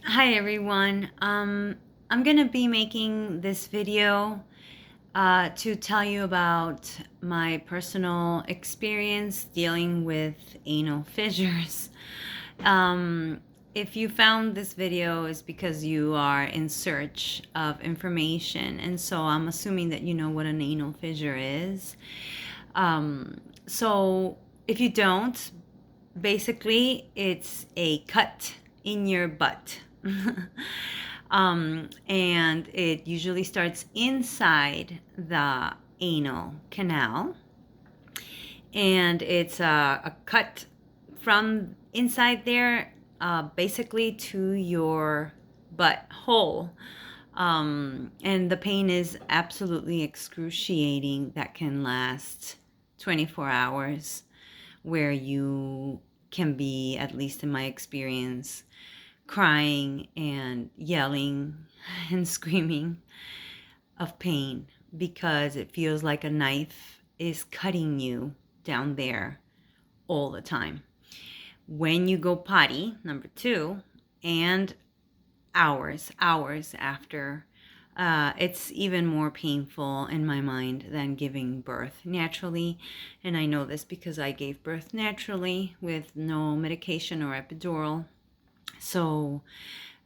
Hi everyone. I'm gonna be making this video to tell you about my personal experience dealing with anal fissures. Um, if you found this video is because you are in search of information, and so I'm assuming that you know what an anal fissure is. So if you don't, basically it's a cut in your butt. And it usually starts inside the anal canal, and it's a cut from inside there, basically to your butt hole. And the pain is absolutely excruciating. That can last 24 hours, where you can be, at least in my experience, crying and yelling and screaming of pain because it feels like a knife is cutting you down there all the time. When you go potty, number two, and hours after, it's even more painful in my mind than giving birth naturally. And I know this because I gave birth naturally with no medication or epidural. So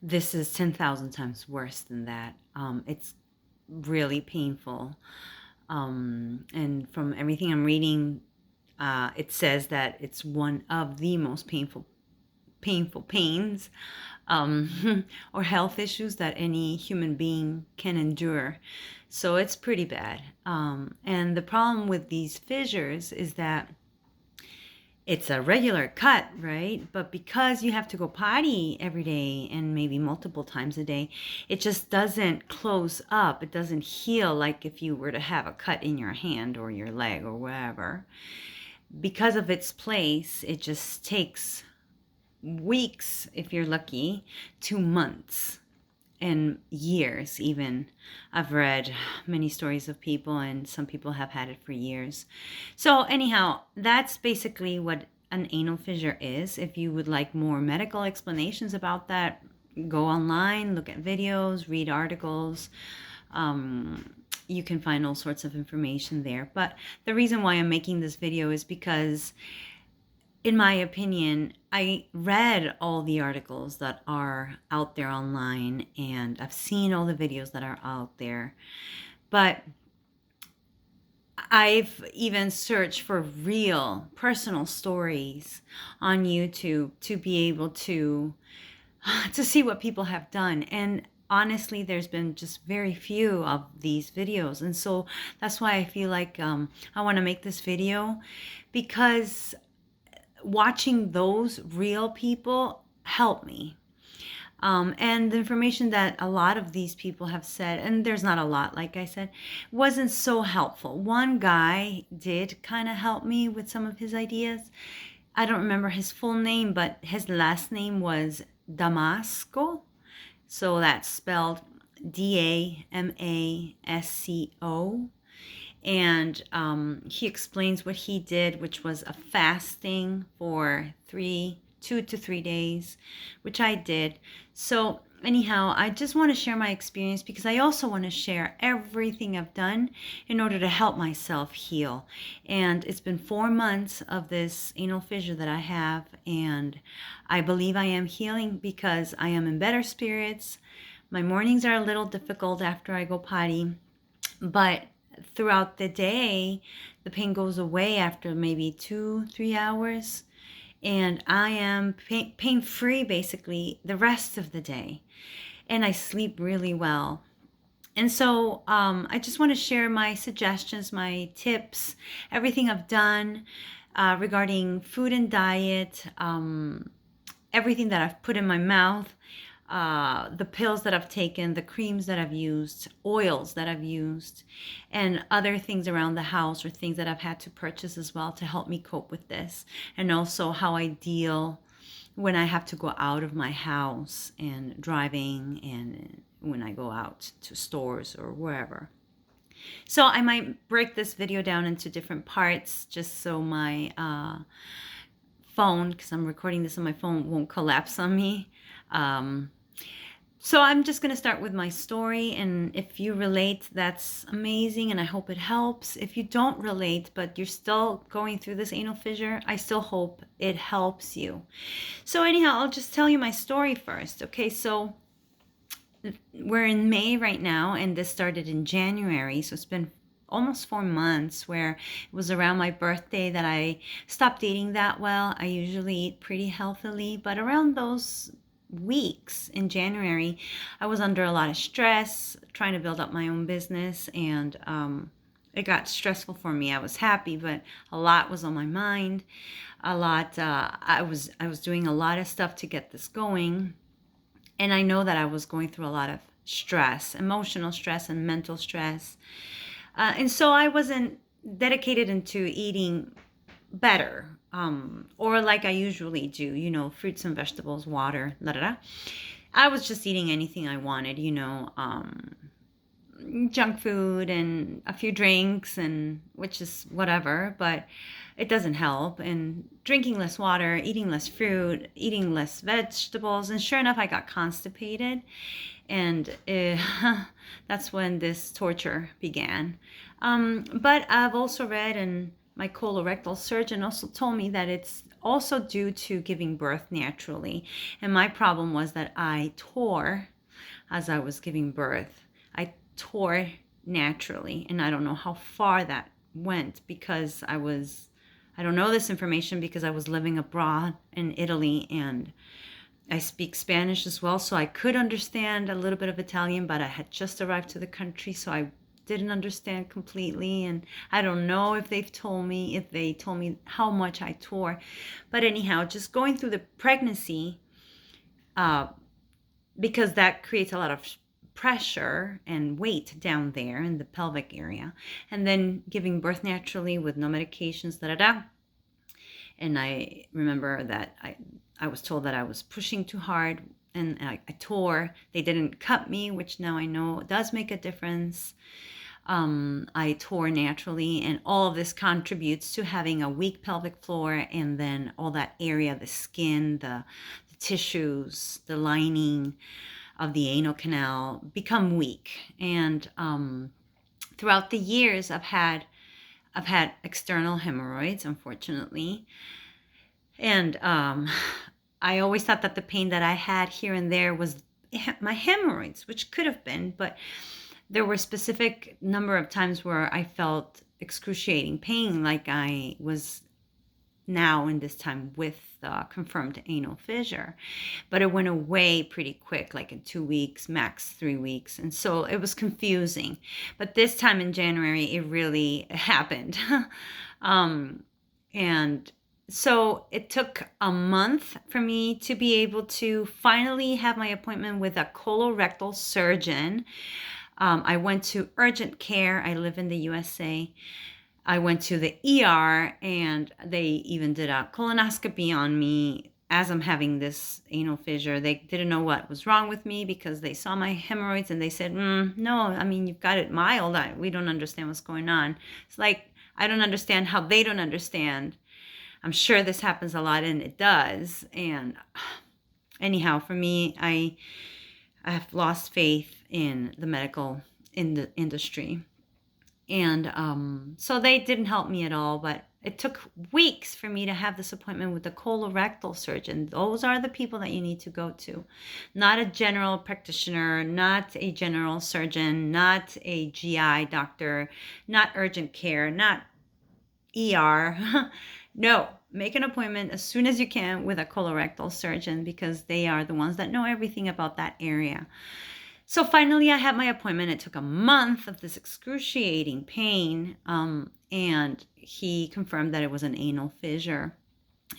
this is 10,000 times worse than that. It's really painful. And from everything I'm reading, it says that it's one of the most painful pains, or health issues that any human being can endure. So it's pretty bad. And the problem with these fissures is that it's a regular cut, right? But because you have to go potty every day and maybe multiple times a day, it just doesn't close up. It doesn't heal like if you were to have a cut in your hand or your leg or wherever. Because of its place, it just takes weeks, if you're lucky, to months and years even. I've read many stories of people, and some people have had it for years. So anyhow, that's basically what an anal fissure is. If you would like more medical explanations about that, go online, look at videos, read articles. You can find all sorts of information there. But the reason why I'm making this video is because, in my opinion, I read all the articles that are out there online, and I've seen all the videos that are out there. But I've even searched for real personal stories on YouTube to be able to see what people have done. And honestly, there's been just very few of these videos. And so that's why I feel like I want to make this video, because watching those real people helped me. And the information that a lot of these people have said, and there's not a lot, like I said, wasn't so helpful. One guy did kind of help me with some of his ideas. I don't remember his full name, but his last name was Damasco. So that's spelled Damasco. And he explains what he did, which was a fasting for 2 to 3 days, which I did. So anyhow, I just want to share my experience because I also want to share everything I've done in order to help myself heal. And it's been 4 months of this anal fissure that I have, and I believe I am healing because I am in better spirits. My mornings are a little difficult after I go potty, but throughout the day, the pain goes away after maybe 2, 3 hours, and I am pain free basically the rest of the day, and I sleep really well. And so I just want to share my suggestions, my tips, everything I've done regarding food and diet, everything that I've put in my mouth, the pills that I've taken, the creams that I've used, oils that I've used, and other things around the house or things that I've had to purchase as well to help me cope with this. And also how I deal when I have to go out of my house and driving, and when I go out to stores or wherever. So I might break this video down into different parts just so my phone, because I'm recording this on my phone, won't collapse on me. So I'm just going to start with my story, and if you relate, that's amazing, and I hope it helps. If you don't relate, but you're still going through this anal fissure, I still hope it helps you. So anyhow, I'll just tell you my story first. Okay, so we're in May right now, and this started in January, so it's been almost 4 months, where it was around my birthday that I stopped eating that well. I usually eat pretty healthily, but around those weeks in January, I was under a lot of stress trying to build up my own business, and it got stressful for me. I was happy, but a lot was on my mind. A lot. I was doing a lot of stuff to get this going, and I know that I was going through a lot of stress, emotional stress and mental stress. And so I wasn't dedicated into eating better, or like I usually do, fruits and vegetables, water, da da da. I was just eating anything I wanted, junk food and a few drinks, and which is whatever, but it doesn't help. And drinking less water, eating less fruit, eating less vegetables, and sure enough, I got constipated, and that's when this torture began. But I've also read, and my colorectal surgeon also told me that it's also due to giving birth naturally. And my problem was that I tore as I was giving birth. I tore naturally, and I don't know how far that went, because I don't know this information because I was living abroad in Italy, and I speak Spanish as well, so I could understand a little bit of Italian, but I had just arrived to the country, so I didn't understand completely. And I don't know if they told me how much I tore. But anyhow, just going through the pregnancy, because that creates a lot of pressure and weight down there in the pelvic area, and then giving birth naturally with no medications, da da da. And I remember that I was told that I was pushing too hard, and I tore. They didn't cut me, which now I know does make a difference. I tore naturally, and all of this contributes to having a weak pelvic floor, and then all that area, the skin, the tissues, the lining of the anal canal become weak. And throughout the years, I've had external hemorrhoids, unfortunately. And I always thought that the pain that I had here and there was my hemorrhoids, which could have been, but there were specific number of times where I felt excruciating pain, like I was now in this time with confirmed anal fissure. But it went away pretty quick, like in 2 weeks, max 3 weeks. And so it was confusing. But this time in January, it really happened. And so it took a month for me to be able to finally have my appointment with a colorectal surgeon. I went to urgent care. I live in the USA. I went to the ER, and they even did a colonoscopy on me as I'm having this anal fissure. They didn't know what was wrong with me because they saw my hemorrhoids, and they said, no, I mean, you've got it mild. We don't understand what's going on. It's like, I don't understand how they don't understand. I'm sure this happens a lot, and it does. And anyhow, for me, I have lost faith in the industry. And so they didn't help me at all, but it took weeks for me to have this appointment with the colorectal surgeon. Those are the people that you need to go to, not a general practitioner, not a general surgeon, not a GI doctor, not urgent care, not ER. No, make an appointment as soon as you can with a colorectal surgeon, because they are the ones that know everything about that area. So finally, I had my appointment. It took a month of this excruciating pain, and he confirmed that it was an anal fissure.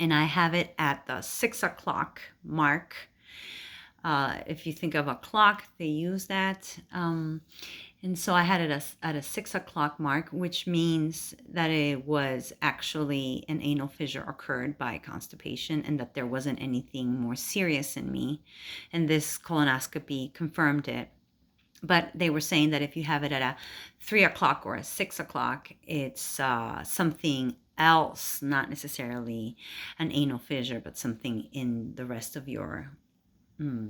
And I have it at the 6 o'clock mark. If you think of a clock, they use that. And so I had it at a 6 o'clock mark, which means that it was actually an anal fissure occurred by constipation, and that there wasn't anything more serious in me. And this colonoscopy confirmed it. But they were saying that if you have it at a 3 o'clock or a 6 o'clock, it's something else, not necessarily an anal fissure, but something in the rest of your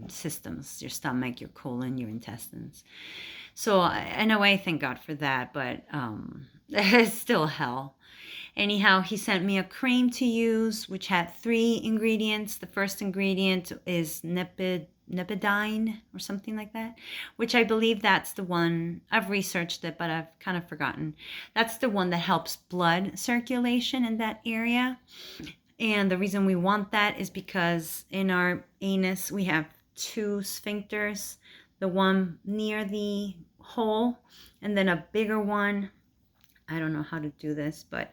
systems, your stomach, your colon, your intestines. So in a way, thank God for that, but it's still hell. Anyhow, he sent me a cream to use, which had 3 ingredients. The first ingredient is nepidine or something like that, which I believe that's the one. I've researched it, but I've kind of forgotten. That's the one that helps blood circulation in that area. And the reason we want that is because in our anus, we have 2 sphincters, the one near the hole, and then a bigger one. I don't know how to do this, but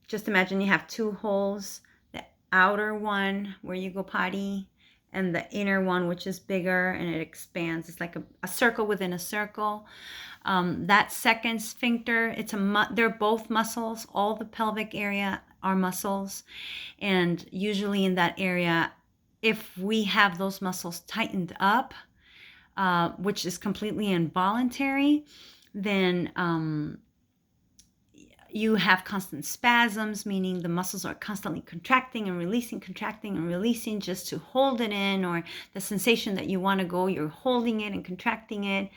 just imagine you have 2 holes, the outer one where you go potty, and the inner one, which is bigger and it expands. It's like a circle within a circle. That second sphincter, they're both muscles. All the pelvic area are muscles. And usually in that area, if we have those muscles tightened up, which is completely involuntary, then you have constant spasms, meaning the muscles are constantly contracting and releasing just to hold it in, or the sensation that you want to go, you're holding it and contracting it,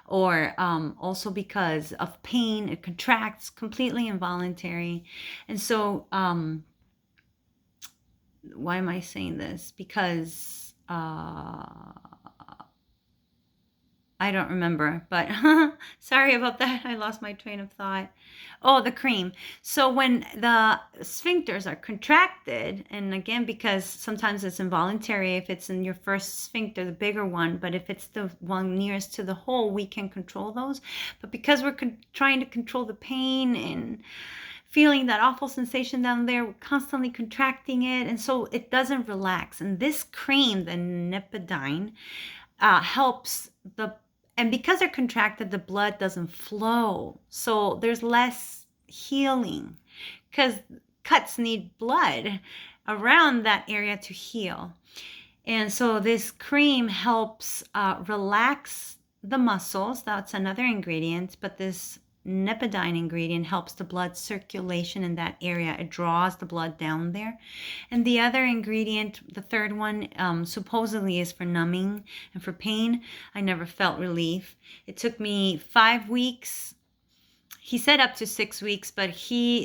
or also because of pain, it contracts, completely involuntary. And so why am I saying this? Because I don't remember, but sorry about that. I lost my train of thought. Oh, the cream. So when the sphincters are contracted, and again, because sometimes it's involuntary if it's in your first sphincter, the bigger one, but if it's the one nearest to the hole, we can control those. But because we're trying to control the pain and feeling that awful sensation down there, we're constantly contracting it, and so it doesn't relax. And this cream, the nepidine, helps and because they're contracted, the blood doesn't flow. So there's less healing because cuts need blood around that area to heal. And so this cream helps relax the muscles. That's another ingredient, but this nepidine ingredient helps the blood circulation in that area. It draws the blood down there. And the other ingredient, the third one, supposedly is for numbing and for pain. I never felt relief. It took me 5 weeks. He said up to 6 weeks, but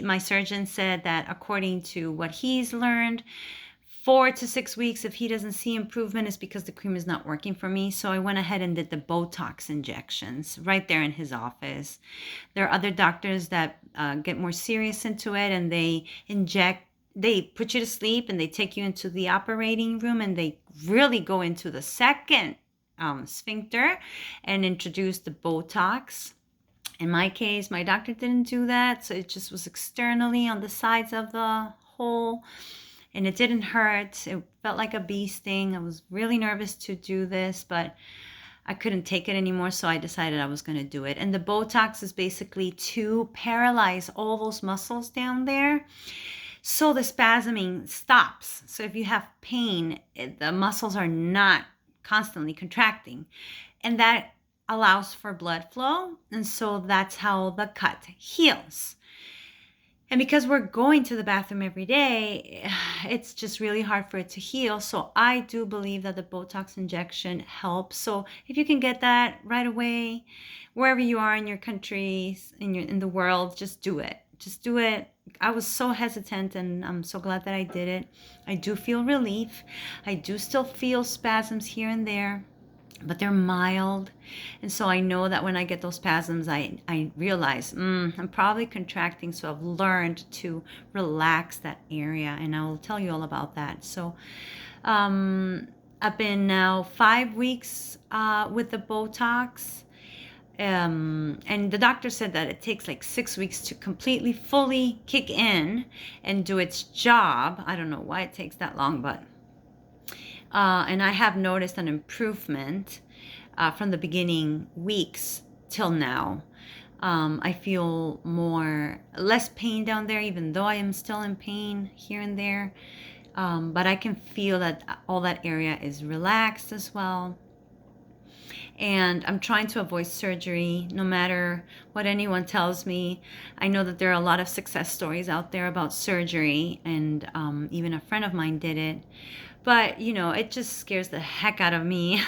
my surgeon said that according to what he's learned, 4 to 6 weeks, if he doesn't see improvement, is because the cream is not working for me. So I went ahead and did the Botox injections right there in his office. There are other doctors that get more serious into it, and they put you to sleep, and they take you into the operating room, and they really go into the second sphincter and introduce the Botox. In my case, my doctor didn't do that, so it just was externally on the sides of the hole. And it didn't hurt. It felt like a bee sting. I was really nervous to do this, but I couldn't take it anymore, so I decided I was going to do it. And the Botox is basically to paralyze all those muscles down there, so the spasming stops. So if you have pain, the muscles are not constantly contracting, and that allows for blood flow. And so that's how the cut heals. And because we're going to the bathroom every day, it's just really hard for it to heal. So I do believe that the Botox injection helps. So if you can get that right away, wherever you are in your countries, in the world, just do it. Just do it. I was so hesitant, and I'm so glad that I did it. I do feel relief. I do still feel spasms here and there, but they're mild. And so I know that when I get those spasms, I realize I'm probably contracting. So I've learned to relax that area, and I will tell you all about that. So I've been now 5 weeks with the Botox. And the doctor said that it takes like 6 weeks to completely, fully kick in and do its job. I don't know why it takes that long, but and I have noticed an improvement from the beginning weeks till now. I feel less pain down there, even though I am still in pain here and there. But I can feel that all that area is relaxed as well. And I'm trying to avoid surgery no matter what anyone tells me. I know that there are a lot of success stories out there about surgery, and even a friend of mine did it. But, it just scares the heck out of me.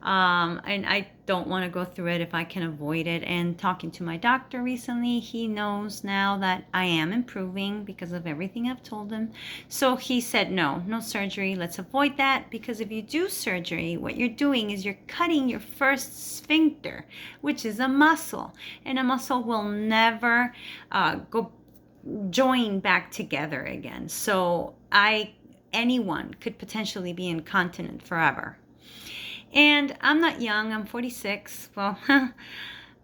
And I don't want to go through it if I can avoid it. And talking to my doctor recently, he knows now that I am improving because of everything I've told him. So he said, no surgery. Let's avoid that, because if you do surgery, what you're doing is you're cutting your first sphincter, which is a muscle. And a muscle will never go join back together again. So anyone could potentially be incontinent forever. And I'm not young, I'm 46. Well,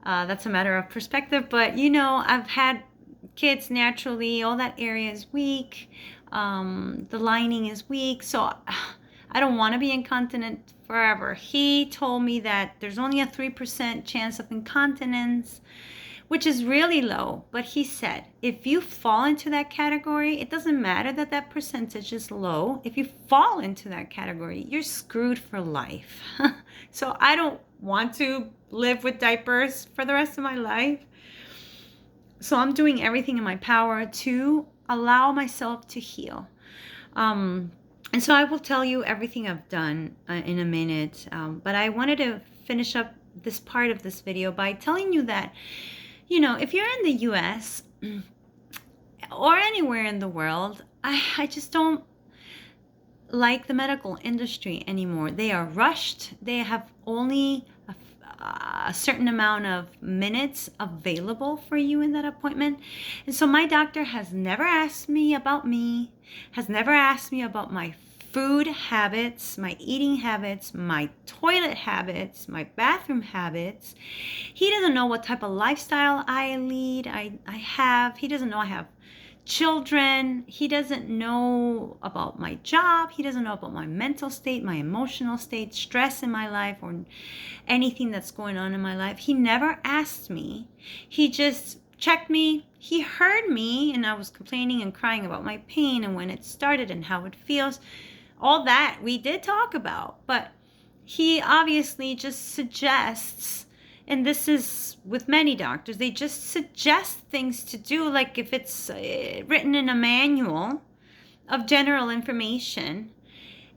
that's a matter of perspective, but I've had kids naturally, all that area is weak, the lining is weak, so I don't want to be incontinent forever. He told me that there's only a 3% chance of incontinence, which is really low. But he said, if you fall into that category, it doesn't matter that that percentage is low. If you fall into that category, you're screwed for life. So I don't want to live with diapers for the rest of my life. So I'm doing everything in my power to allow myself to heal. And so I will tell you everything I've done in a minute. But I wanted to finish up this part of this video by telling you that, if you're in the US or anywhere in the world, I just don't like the medical industry anymore. They are rushed. They have only a certain amount of minutes available for you in that appointment. And so my doctor has never asked me about me, has never asked me about my food habits, my eating habits, my toilet habits, my bathroom habits. He doesn't know what type of lifestyle I lead, I have. He doesn't know I have children. He doesn't know about my job. He doesn't know about my mental state, my emotional state, stress in my life, or anything that's going on in my life. He never asked me. He just checked me. He heard me, and I was complaining and crying about my pain and when it started and how it feels. All that we did talk about, but he obviously just suggests, and this is with many doctors, they just suggest things to do, like if it's written in a manual of general information.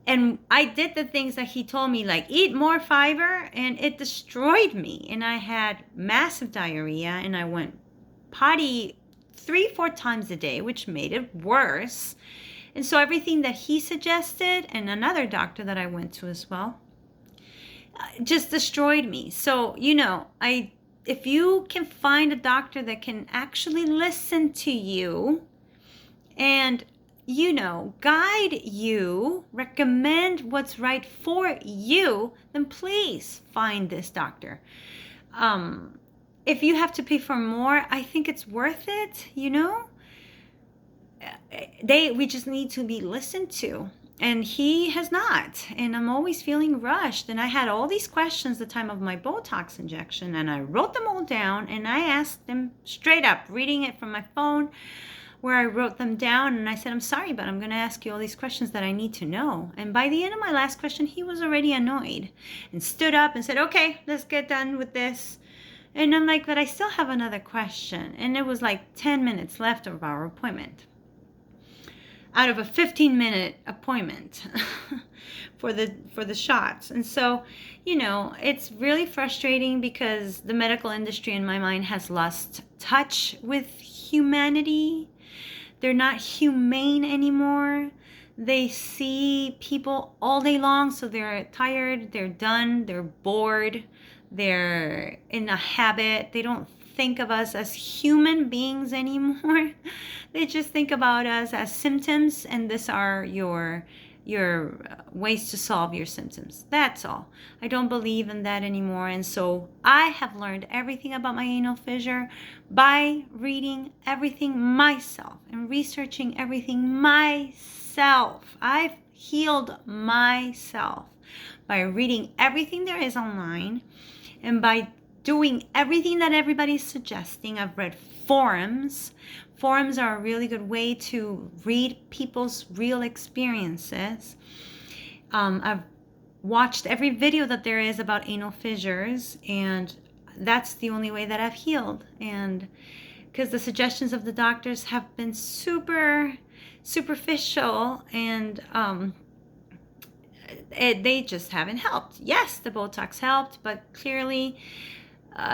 And I did the things that he told me, like eat more fiber, and it destroyed me. And I had massive diarrhea, and I went potty 3-4 times a day, which made it worse. And so everything that he suggested, and another doctor that I went to as well, just destroyed me. So, if you can find a doctor that can actually listen to you and, guide you, recommend what's right for you, then please find this doctor. If you have to pay for more, I think it's worth it, we just need to be listened to, and he has not. And I'm always feeling rushed, and I had all these questions the time of my Botox injection, and I wrote them all down, and I asked them straight up, reading it from my phone where I wrote them down, and I said, I'm sorry, but I'm going to ask you all these questions that I need to know. And by the end of my last question, he was already annoyed and stood up and said, okay, let's get done with this. And I'm like, but I still have another question. And it was like 10 minutes left of our appointment, out of a 15-minute appointment for the shots. And so, it's really frustrating because the medical industry, in my mind, has lost touch with humanity. They're not humane anymore. They see people all day long, so they're tired, they're done, they're bored, they're in a habit. They don't think of us as human beings anymore. They just think about us as symptoms, and these are your ways to solve your symptoms. That's all. I don't believe in that anymore. And so I have learned everything about my anal fissure by reading everything myself and researching everything myself. I've healed myself by reading everything there is online and by doing everything that everybody's suggesting. I've read forums. Forums are a really good way to read people's real experiences. I've watched every video that there is about anal fissures, and that's the only way that I've healed. And because the suggestions of the doctors have been super superficial and they just haven't helped. Yes, the Botox helped, but clearly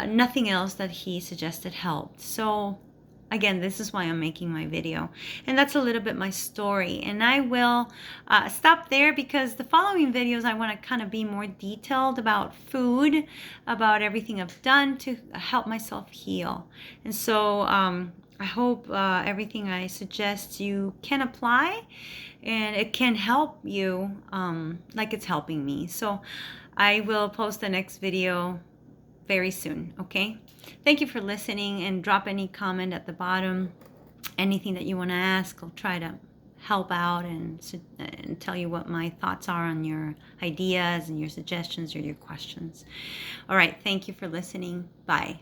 nothing else that he suggested helped. So again, this is why I'm making my video, and that's a little bit my story. And I will stop there, because the following videos I want to kind of be more detailed about food, about everything I've done to help myself heal. And so I hope everything I suggest you can apply, and it can help you like it's helping me. So I will post the next video very soon, okay? Thank you for listening, and drop any comment at the bottom. Anything that you want to ask, I'll try to help out and tell you what my thoughts are on your ideas and your suggestions or your questions. All right, thank you for listening. Bye.